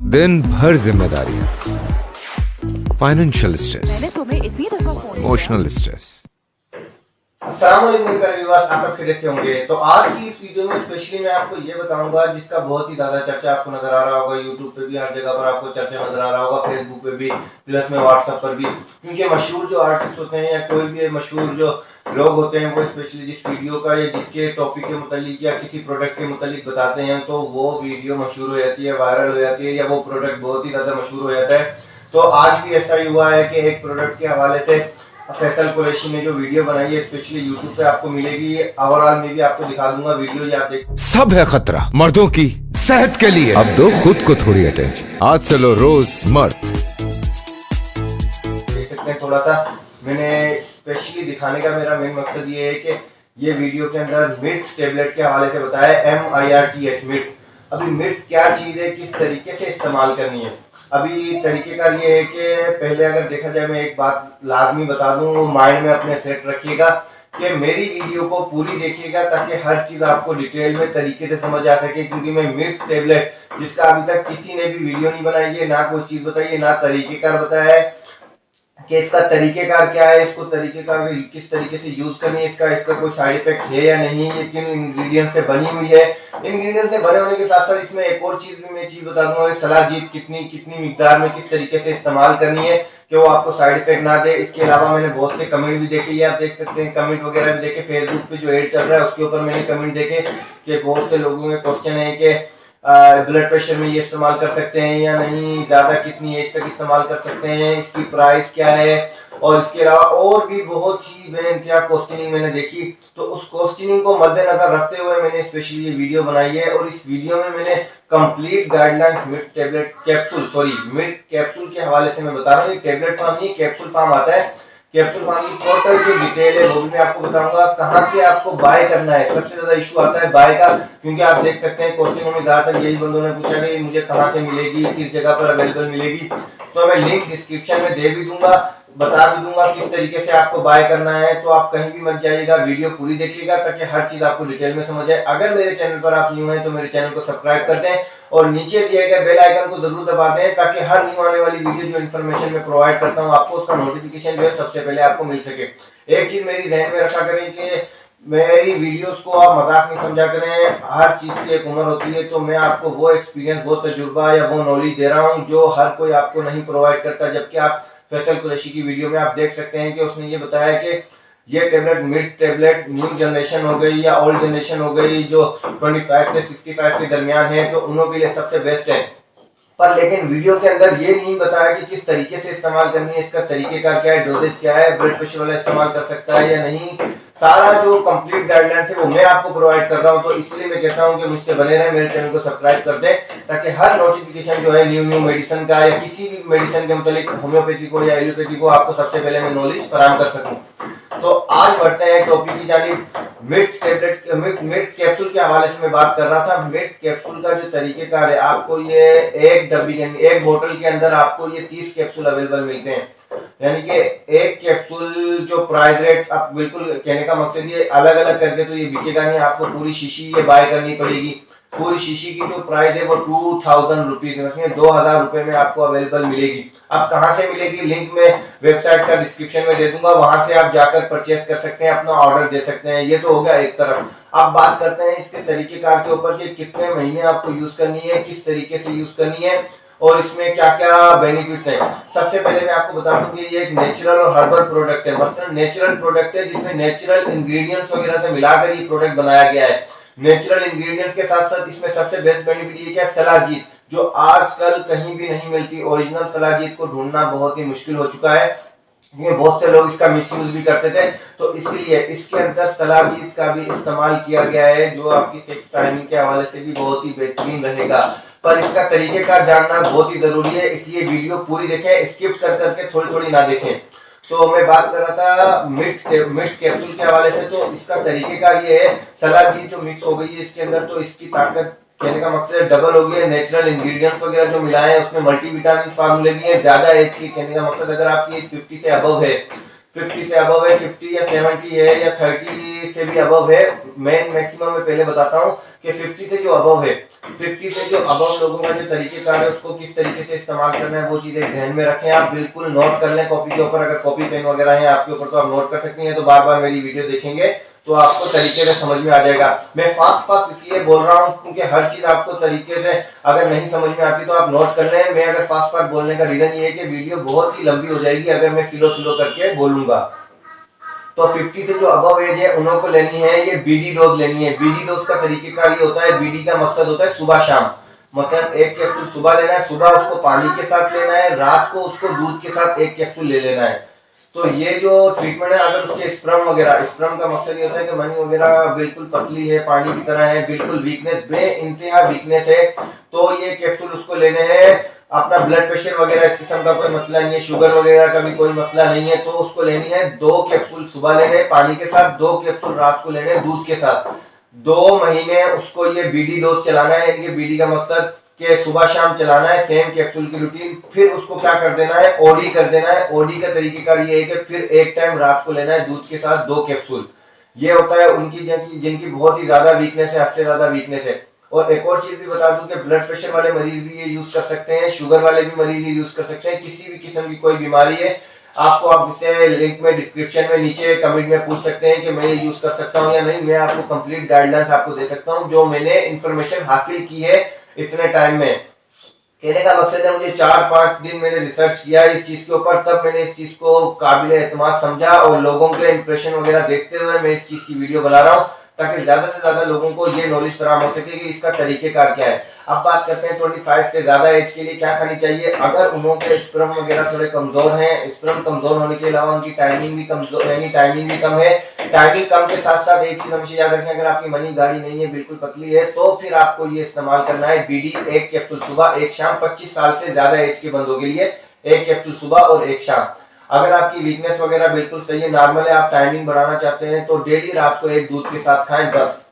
दिन भर जिम्मेदारियां, फाइनेंशियल स्ट्रेस, मैंने तुम्हें इतनी दफा फोन इमोशनल स्ट्रेस। अस्सलामुअलैकुम व्यूअर्स, आप सब खैरियत से होंगे। तो आज की इस वीडियो में स्पेशली मैं आपको ये बताऊंगा जिसका बहुत ही ज्यादा चर्चा आपको नजर आ रहा होगा। यूट्यूब पे भी हर जगह पर आपको चर्चा नजर आ रहा होगा, फेसबुक पे भी, प्लस में व्हाट्सएप पर भी। क्योंकि मशहूर जो आर्टिस्ट होते हैं या कोई भी मशहूर जो लोग होते हैं, वो स्पेशली जिस वीडियो का या जिसके टॉपिक के मुतालिक या किसी प्रोडक्ट के मुतालिक बताते हैं, तो वो वीडियो मशहूर हो जाती है, वायरल हो जाती है, या वो प्रोडक्ट बहुत ही ज्यादा मशहूर हो जाता है। तो आज भी ऐसा ही हुआ है कि एक प्रोडक्ट के हवाले से फैसल कुरैशी ने जो वीडियो बनाई है, स्पेशली यूट्यूब पे आपको मिलेगी। ओवरऑल में भी आपको दिखा दूंगा वीडियो, ये आप देख सब है खतरा मर्दों की सेहत के लिए। अब दो खुद को थोड़ी अटेंशन। आज चलो रोज मर्द। देख सकते हैं। थोड़ा सा मैंने स्पेशली दिखाने का मेरा मेन मकसद ये है कि ये वीडियो के अंदर मिर्च टेबलेट के हवाले से बताया, MIRTH मिर्च। अभी मिर्च क्या चीज है, किस तरीके से इस्तेमाल करनी है। अभी तरीकेकार ये है कि पहले अगर देखा जाए, मैं एक बात लाजमी बता दूं, वो माइंड में अपने सेट रखिएगा कि मेरी वीडियो को पूरी देखिएगा ताकि हर चीज आपको डिटेल में तरीके से समझ आ सके। क्योंकि मैं मिर्च टेबलेट, जिसका अभी तक किसी ने भी वीडियो नहीं बनाई है, ना कोई चीज बताई है, ना तरीकेकार बताया है कि इसका तरीकेकार क्या है, इसको तरीकेकार किस तरीके से यूज करनी है, इसका कोई साइड इफेक्ट है या नहीं, ये किन इंग्रेडिएंट से बनी हुई है। इंग्रेडिएंट से बने होने के साथ साथ इसमें एक और चीज भी मैं चीज बता दूंगा, सलाजीत कितनी मिकदार में किस तरीके से इस्तेमाल करनी है कि वो आपको साइड इफेक्ट ना दे। इसके अलावा मैंने बहुत से कमेंट भी देखे, ये आप देख सकते हैं, कमेंट वगैरह भी देखे। फेसबुक पे जो एड चल रहा है उसके ऊपर मैंने कमेंट देखे कि बहुत से लोगों के क्वेश्चन है कि ब्लड प्रेशर में ये इस्तेमाल कर सकते हैं या नहीं, ज्यादा कितनी एज तक इस्तेमाल कर सकते हैं, इसकी प्राइस क्या है, और इसके अलावा और भी बहुत चीज क्या क्वेश्चनिंग मैंने देखी। तो उस क्वेश्चनिंग को मद्देनजर रखते हुए मैंने स्पेशली ये वीडियो बनाई है। और इस वीडियो में मैंने कंप्लीट गाइडलाइंस मिर्च टेबलेट मिर्च कैप्सूल के हवाले से मैं बता रहा हूँ। टेबलेट फॉर्म नहीं, कैप्सूल फॉर्म आता है। कैप्सूल फॉर्म की टोटल जो डिटेल है वो भी मैं आपको बताऊंगा। कहाँ से आपको बाय करना है, सबसे ज्यादा इशू आता है बाय का। क्योंकि आप देख सकते हैं क्वेश्चनों में ज्यादातर यही बंदों ने पूछा कि मुझे कहाँ से मिलेगी, किस जगह पर अवेलेबल मिलेगी। तो मैं लिंक डिस्क्रिप्शन में दे भी दूंगा, बता भी दूंगा किस तरीके से आपको बाय करना है। तो आप कहीं भी मत जाइएगा, वीडियो पूरी देखिएगा ताकि हर चीज आपको डिटेल में समझ आए। अगर मेरे चैनल पर आप न्यू हैं तो मेरे चैनल को सब्सक्राइब कर दें और नीचे दिए गए बेल आइकन को जरूर दबा दें ताकि हर न्यू आने वाली वीडियो जो इन्फॉर्मेशन मैं प्रोवाइड करता हूं आपको, उसका नोटिफिकेशन जो है सबसे पहले आपको मिल सके। एक चीज मेरी ध्यान में रखा करें कि मेरी वीडियोस को आप मजाक नहीं समझा करें। हर चीज की एक उम्र होती है, तो मैं आपको वो एक्सपीरियंस, वो तजुर्बा या वो नॉलेज दे रहा हूँ जो हर कोई आपको नहीं प्रोवाइड करता। जबकि आप फैसल कुरैशी की वीडियो में आप देख सकते हैं कि उसने ये बताया कि ये टेबलेट मिर्च टेबलेट न्यू जनरेशन हो गई या ओल्ड जनरेशन हो गई, जो 25 से 65 के दरमियान है, तो उन्हों के लिए सबसे बेस्ट है। पर लेकिन वीडियो के अंदर ये नहीं बताया कि किस तरीके से इस्तेमाल करनी है, इसका तरीकेकार क्या है, डोजेज क्या है, ब्लड प्रेशर वाला इस्तेमाल कर सकता है या नहीं। सारा जो कंप्लीट गाइडलाइंस है वो मैं आपको प्रोवाइड कर रहा हूं। तो इसलिए मैं कहता हूं कि मुझसे बने रहें, मेरे चैनल को सब्सक्राइब कर दें ताकि हर नोटिफिकेशन जो है न्यू मेडिसिन का या किसी भी मेडिसिन के मुतालिक, होम्योपैथी को या एलोपैथी को, आपको सबसे पहले मैं नॉलेज फराहम कर सकूं। तो आज बढ़ते हैं टॉपिक की जानिब। मिर्च टेबलेट, मिर्च कैप्सूल के हवाले से मैं बात कर रहा था। मिर्च कैप्सूल का जो तरीकेकार है, आपको ये एक डब्बी एक बोतल के अंदर आपको ये 30 कैप्सूल अवेलेबल मिलते हैं। यानी कि एक कैप्सूल जो प्राइस रेट, आप बिल्कुल कहने का मकसद ये अलग अलग करके तो ये बिकेगा नहीं, आपको पूरी शीशी ये बाय करनी पड़ेगी। पूरी शीशी की जो प्राइस है वो 2000 रुपीज में, 2000 रुपए में आपको अवेलेबल मिलेगी। अब कहाँ से मिलेगी, लिंक में वेबसाइट का डिस्क्रिप्शन में दे दूंगा, वहां से आप जाकर परचेस कर सकते हैं, अपना ऑर्डर दे सकते हैं। ये तो हो गया एक तरफ। अब बात करते हैं इसके तरीकेकार के ऊपर कि कितने महीने आपको यूज करनी है, किस तरीके से यूज करनी है और इसमें क्या क्या बेनिफिट्स हैं। सबसे पहले मैं आपको बता दूं कि ये एक नेचुरल और हर्बल प्रोडक्ट है। मतलब नेचुरल प्रोडक्ट है जिसमें नेचुरल इंग्रेडिएंट्स वगैरह से मिलाकर ये प्रोडक्ट बनाया गया है। नेचुरल इंग्रेडिएंट्स के साथ साथ इसमें सबसे बेस्ट बेनिफिट ये क्या, सलाजीत, जो आजकल कहीं भी नहीं मिलती। ओरिजिनल सलाजीत को ढूंढना बहुत ही मुश्किल हो चुका है, क्योंकि बहुत से लोग इसका मिसयूज भी करते थे। तो इसलिए इसके अंदर सलाजीत का भी इस्तेमाल किया गया है, जो आपकी सेक्स टाइमिंग के हवाले से भी बहुत ही बेहतरीन रहेगा। पर इसका तरीकेकार जानना बहुत ही जरूरी है, इसलिए वीडियो पूरी देखें, स्किप कर करके थोड़ी थोड़ी ना देखें। तो मैं बात कर रहा था मिर्च कैप्सूल के हवाले से। तो इसका तरीकेकार ये है, सलाजीत जो मिक्स हो गई है इसके अंदर, तो इसकी ताकत, कहने का मकसद डबल हो गई है। नेचुरल इंग्रेडिएंट्स वगैरह जो मिलाए हैं उसमें मल्टीविटामिन फार्मूले भी है। ज्यादा एज की, कहने का मकसद अगर आपकी एज 50 से अबव है 50 से अबव है, 50 या 70 है या 30 से भी अबव है। मैक्सिमम मैं पहले बताता हूँ कि 50 से जो अबव है, 50 से जो अबव लोगों का जो तरीकेकार है उसको किस तरीके से इस्तेमाल करना है वो चीजें ध्यान में रखें। आप बिल्कुल नोट कर लें कॉपी के ऊपर, अगर कॉपी पेन वगैरह है आपके ऊपर तो आप नोट कर सकती हैं। तो बार बार मेरी वीडियो देखेंगे तो आपको तरीके से समझ में आ जाएगा। मैं फास्ट इसलिए बोल रहा हूँ क्योंकि हर चीज आपको तरीके से अगर नहीं समझ में आती तो आप नोट कर लें। मैं अगर फास्ट बोलने का रीजन ये है कि वीडियो बहुत ही लंबी हो जाएगी अगर मैं स्लो करके बोलूंगा। तो 50 से जो अबव एज है उन्हों को लेनी है ये बीडी डोज लेनी है। बीडी डोज का तरीकेकार ये होता है, बीडी का मकसद होता है सुबह शाम, मतलब एक कैप्सूल सुबह लेना है, सुबह उसको पानी के साथ लेना है, रात को उसको दूध के साथ एक कैप्सूल ले लेना है। तो ये जो ट्रीटमेंट है, अगर उसके स्प्रम वगैरह, स्प्रम का मकसद ये होता है कि मनी वगैरह बिल्कुल पतली है, पानी की तरह है, बिल्कुल वीकनेस, बे इंतहा वीकनेस है, तो ये कैप्सूल उसको लेने हैं। अपना ब्लड प्रेशर वगैरह इस किस्म का कोई मसला नहीं है, शुगर वगैरह का भी कोई मसला नहीं है, तो उसको लेनी है 2 कैप्सूल सुबह लेने पानी के साथ, 2 कैप्सूल रात को लेने दूध के साथ। 2 महीने उसको ये बीडी डोज चलाना है। ये बीडी का मकसद कि सुबह शाम चलाना है, सेम कैप्सूल की रूटीन। फिर उसको क्या कर देना है, ओडी कर देना है। ओडी का तरीकेकार ये है कि फिर एक टाइम रात को लेना है दूध के साथ 2 कैप्सूल। ये होता है उनकी जिनकी बहुत ही ज्यादा वीकनेस है, हद से ज्यादा वीकनेस है। और एक और चीज भी बता दूं कि ब्लड प्रेशर वाले मरीज भी ये यूज कर सकते हैं, शुगर वाले भी मरीज ये यूज कर सकते हैं। किसी भी किस्म की कोई बीमारी है आपको, आप मुझसे लिंक में डिस्क्रिप्शन में नीचे कमेंट में पूछ सकते हैं कि मैं ये यूज कर सकता हूँ या नहीं। मैं आपको कंप्लीट गाइडलाइंस आपको दे सकता हूँ जो मैंने इंफॉर्मेशन हासिल की है इतने टाइम में। कहने का मकसद है मुझे 4-5 दिन मैंने रिसर्च किया इस चीज के ऊपर, तब मैंने इस चीज को काबिल एतमाद समझा और लोगों के इंप्रेशन वगैरह देखते हुए मैं इस चीज की वीडियो बना रहा हूँ ताकि ज्यादा से ज्यादा लोगों को ये नॉलेज फराहम हो सके कि इसका तरीकेकार क्या है। अब बात करते हैं 25 से ज्यादा एज के लिए क्या खानी चाहिए। अगर उन्होंने स्पर्म वगैरह थोड़े कमजोर हैं, स्पर्म कमजोर होने के अलावा उनकी टाइमिंग भी कमजोर, यानी टाइमिंग भी कम है। टाइमिंग कम के साथ साथ एक चीज हमेशा याद रखें, अगर आपकी मनी गाड़ी नहीं है, बिल्कुल पतली है, तो फिर आपको ये इस्तेमाल करना है बीडी, 1 कैप्सूल सुबह 1 शाम। 25 साल से ज्यादा एज के बंदों के लिए 1 कैप्सूल सुबह और 1 शाम। अगर आपकी वीकनेस वगैरह बिल्कुल सही है, नॉर्मल है, आप टाइमिंग बढ़ाना चाहते हैं तो डेली रात को एक दूध के साथ खाएं बस।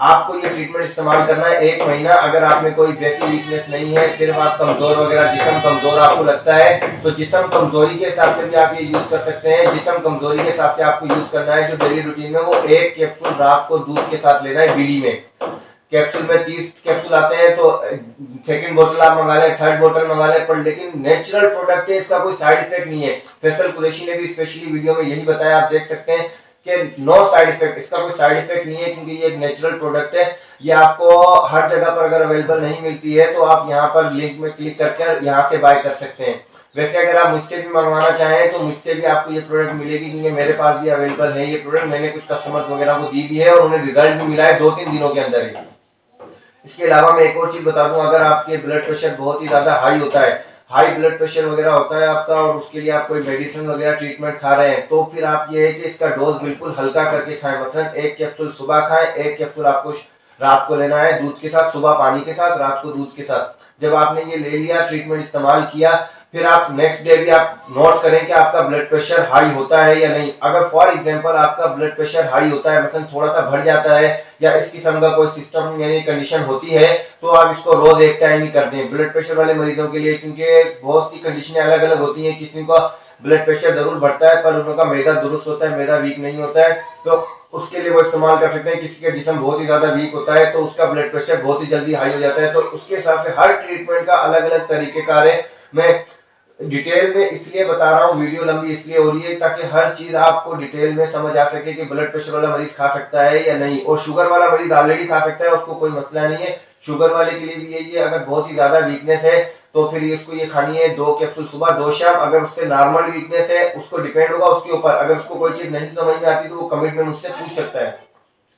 आपको ये ट्रीटमेंट इस्तेमाल करना है 1 महीना। अगर आप में कोई वैसी वीकनेस नहीं है, सिर्फ आप कमजोर वगैरह, जिस्म कमजोर आपको लगता है तो जिस्म कमजोरी के हिसाब से भी आप ये यूज कर सकते हैं। जिस्म कमजोरी के हिसाब से आपको यूज करना है जो डेली रूटीन में वो 1 कैप्सूल रात को दूध के साथ लेना है बीडी में। कैप्सूल में 30 कैप्सूल आते हैं तो सेकंड बोतल आप मंगा लें, थर्ड बोतल मंगा लें, पर लेकिन नेचुरल प्रोडक्ट है, इसका कोई साइड इफेक्ट नहीं है। फैसल कुरैशी ने भी स्पेशली वीडियो में यही बताया, आप देख सकते हैं कि नो साइड इफेक्ट, इसका कोई साइड इफेक्ट नहीं है क्योंकि ये एक नेचुरल प्रोडक्ट है। ये आपको हर जगह पर अगर अवेलेबल नहीं मिलती है तो आप यहाँ पर लिंक में क्लिक करके यहाँ से बाय कर सकते हैं। वैसे अगर आप मुझसे भी मंगवाना चाहें तो मुझसे भी आपको ये प्रोडक्ट मिलेगी क्योंकि मेरे पास भी अवेलेबल है ये प्रोडक्ट। मैंने कुछ कस्टमर्स वगैरह को दी भी है और उन्हें रिजल्ट भी मिला है 2-3 दिनों के अंदर ही। इसके अलावा मैं एक और चीज बता दूं, अगर आपके ब्लड प्रेशर बहुत ही ज्यादा हाई होता है, हाई ब्लड प्रेशर वगैरह होता है आपका और उसके लिए आप कोई मेडिसिन वगैरह ट्रीटमेंट खा रहे हैं, तो फिर आप ये है कि इसका डोज बिल्कुल हल्का करके खाएं। मतलब 1 कैप्सूल सुबह खाएं, 1 कैप्सूल आपको रात को लेना है दूध के साथ, सुबह पानी के साथ, रात को दूध के साथ। जब आपने ये ले लिया, ट्रीटमेंट इस्तेमाल किया, फिर आप नेक्स्ट डे भी आप नोट करें कि आपका ब्लड प्रेशर हाई होता है या नहीं। अगर फॉर एग्जांपल आपका ब्लड प्रेशर हाई होता है, मतलब थोड़ा सा बढ़ जाता है या इस किस्म का कोई सिस्टम यानी कंडीशन होती है, तो आप इसको रोज एक टाइम ही कर दें ब्लड प्रेशर वाले मरीजों के लिए, क्योंकि बहुत सी कंडीशनें अलग अलग होती हैं। किसी का ब्लड प्रेशर जरूर बढ़ता है पर उनका मैदा दुरुस्त होता है, मैदा वीक नहीं होता है, तो उसके लिए वो इस्तेमाल कर सकते हैं। किसी का जिस्म बहुत ही ज्यादा वीक होता है तो उसका ब्लड प्रेशर बहुत ही जल्दी हाई हो जाता है, तो उसके हिसाब से हर ट्रीटमेंट का अलग अलग तरीकेकार है। मैं डिटेल में इसलिए बता रहा हूँ, वीडियो लंबी इसलिए हो रही है ताकि हर चीज आपको डिटेल में समझ आ सके कि ब्लड प्रेशर वाला मरीज खा सकता है या नहीं। और शुगर वाला मरीज ऑलरेडी खा सकता है, उसको कोई मसला नहीं है। शुगर वाले के लिए भी यही है, अगर बहुत ही ज्यादा वीकनेस है तो फिर इसको ये खानी है 2 कैप्सूल सुबह 2 शाम। अगर उससे नॉर्मल वीकनेस है, उसको डिपेंड होगा उसके ऊपर, अगर उसको कोई चीज नहीं समझ में आती तो वो कमेंट में मुझसे पूछ सकता है।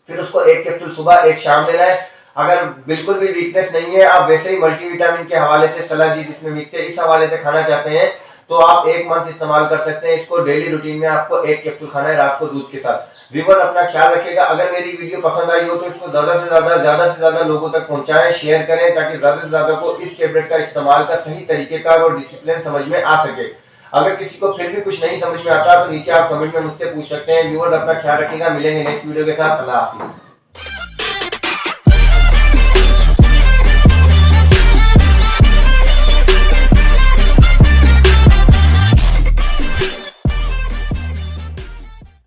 फिर उसको 1 कैप्सूल सुबह 1 शाम लेना है। अगर बिल्कुल भी वीकनेस नहीं है, आप वैसे ही मल्टीविटामिन के हवाले से सलाह जी जिसमें मिक्स है इस हवाले से खाना चाहते हैं, तो आप 1 मंथ इस्तेमाल कर सकते हैं इसको। डेली रूटीन में आपको 1 कैप्सूल खाना है रात को दूध के साथ। व्यूअर अपना ख्याल रखिएगा। अगर मेरी वीडियो पसंद आई हो तो इसको ज्यादा से ज्यादा लोगों तक पहुंचाएं, शेयर करें ताकि ज्यादा से ज्यादा को इस टैबलेट का इस्तेमाल का सही तरीकेकार और डिसिप्लिन समझ में आ सके। अगर किसी को फिर भी कुछ नहीं समझ में आता तो नीचे आप कमेंट में मुझसे पूछ सकते हैं। व्यूअर अपना ख्याल रखिएगा, मिलेंगे नेक्स्ट वीडियो के साथ। अल्लाह हाफिज़।